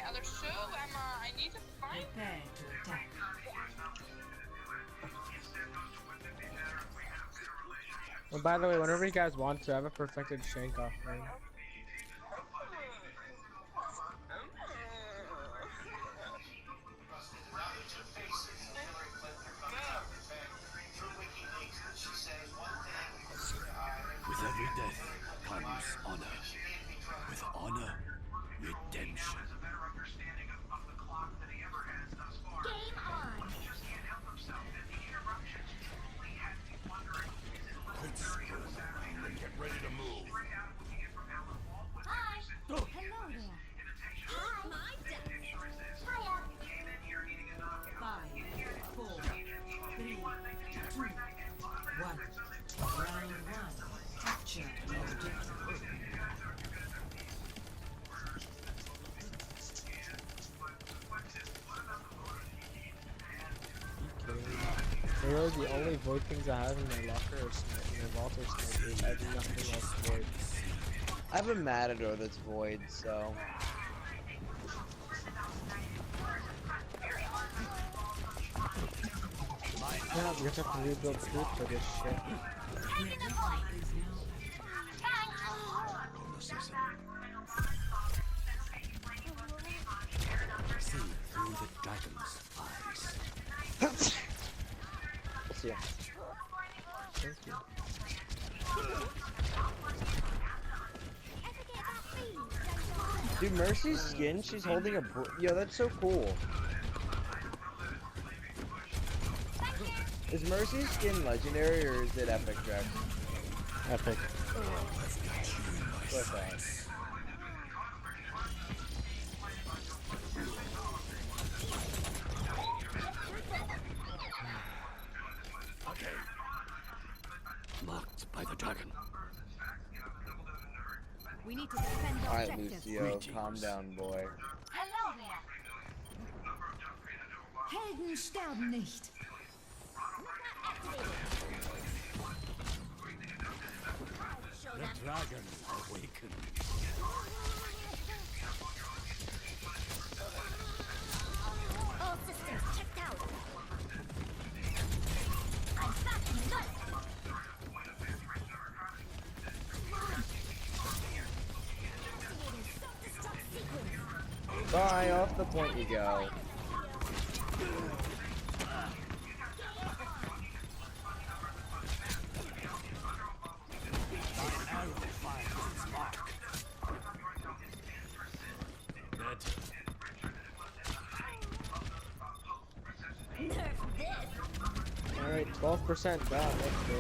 Other show, Emma. I need to find. Prepare to attack. And by the way, whenever you guys want to, I have a perfected shank off thing. With every death comes honor. With honor, redemption. Game on! Get ready to move. Hi! Hello there! Hi! My death! Hiya! 5, 4, 3, 2, 1. Round 1. Capture the objective. Really, the only void things I have in my locker are my vault or snipers. I have nothing else void. I have a matador that's void, so. Yeah, we're gonna have to rebuild food for this shit. Taking the point! See through the dragon's eyes. Let's see. Thank you. Dude, Mercy's skin, she's holding a yo, that's so cool. Is Mercy's skin legendary or is it epic, Drax? Epic. What's that? Okay. Marked by the dragon. We need to defend Alright, objectives. Lucio, calm down, boy. Hello there! Helden sterben nicht! The dragon awakens. All systems checked out! I'm back in the Bye, off the point you go. Alright, 12% done. Let's go.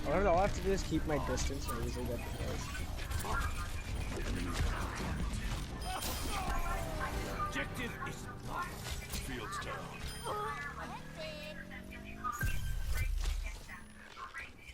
All I have to do is keep my distance and I usually get the kills. Objective is locked. Fields down.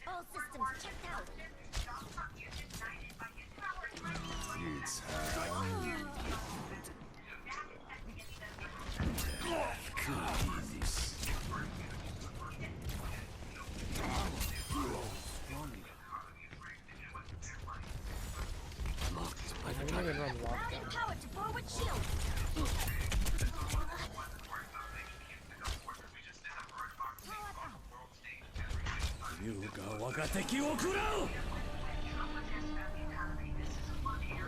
All systems checked out! It's Marked by the I'm dragon. gonna run lockdown. Power to forward shield! Yuga wagateki wo kurau!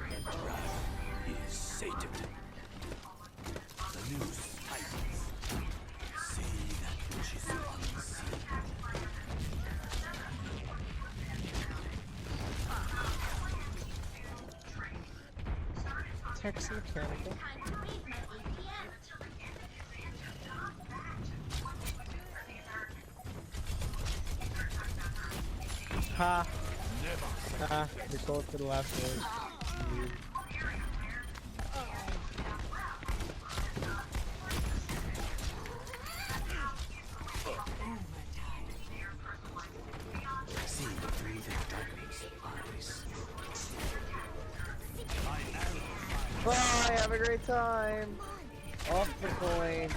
The dragon is sated. The news tightens. See that which is unseen. Text mechanical. Time to read my APM! Ha! Ha! We go to the last word. See through the dragon's eyes. Bye, have a great time. Off the coin.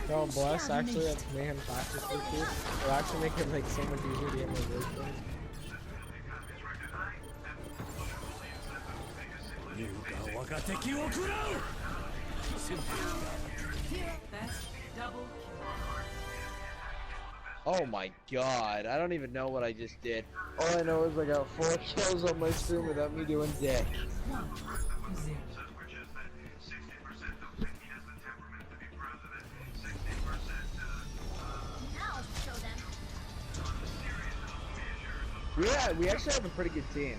Yo, bless actually that's mayhem practice for you. It'll actually make it like so much easier to get my work done. Oh my god, I don't even know what I just did. All I know is I got 4 kills on my stream without me doing dick. 1-0. Now show them. Yeah, we actually have a pretty good team.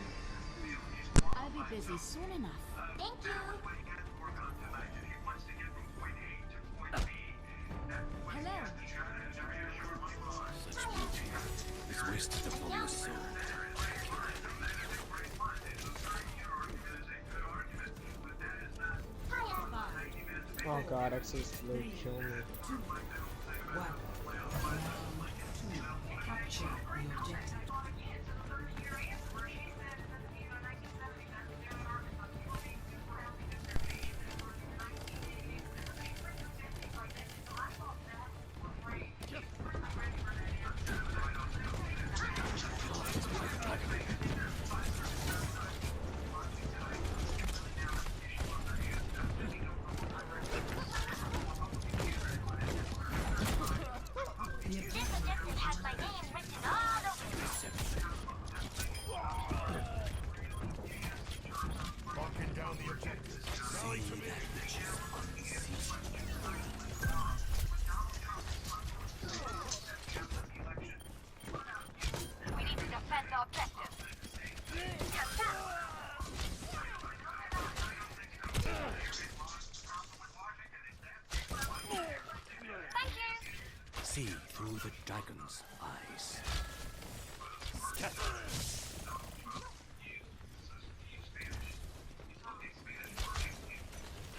I'll be busy soon enough. Thank you. Hello. Such beauty is wasted upon the soul. Oh god, X's low kill me. 1. Round 2. Capture the objective. Locking down the objective. See that which is unseen. We need to defend the objective. Thank you. See through the dragon's eyes. Scatter.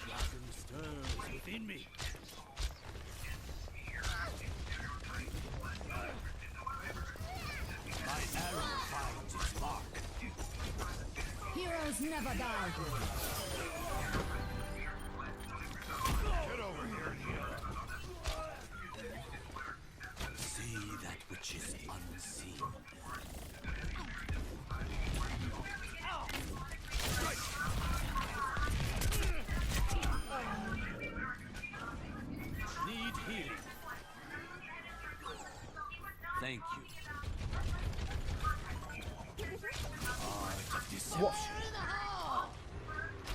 Dragon stirs within me. My arrow finds its mark. Heroes never die. Get over here and heal. See that which is unseen. Need healing. Thank you. Art of deception.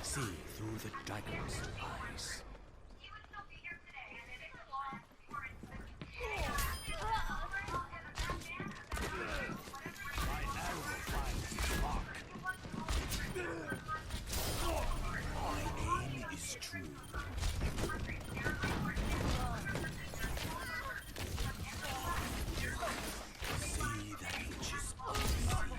See through the dragon's eyes. My arrow finds its mark. My aim is true. See that which is unseen.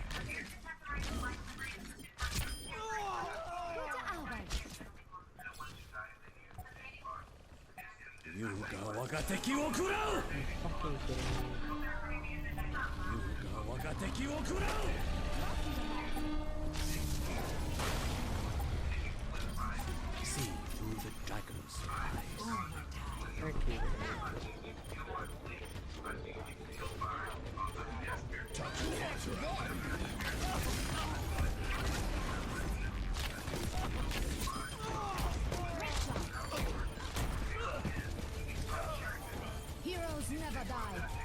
Yuga waga teki wo kurau! Fucking kidding me. Yuga waga teki wo kurau! See through the dragon's eyes. Thank you. Heroes never die.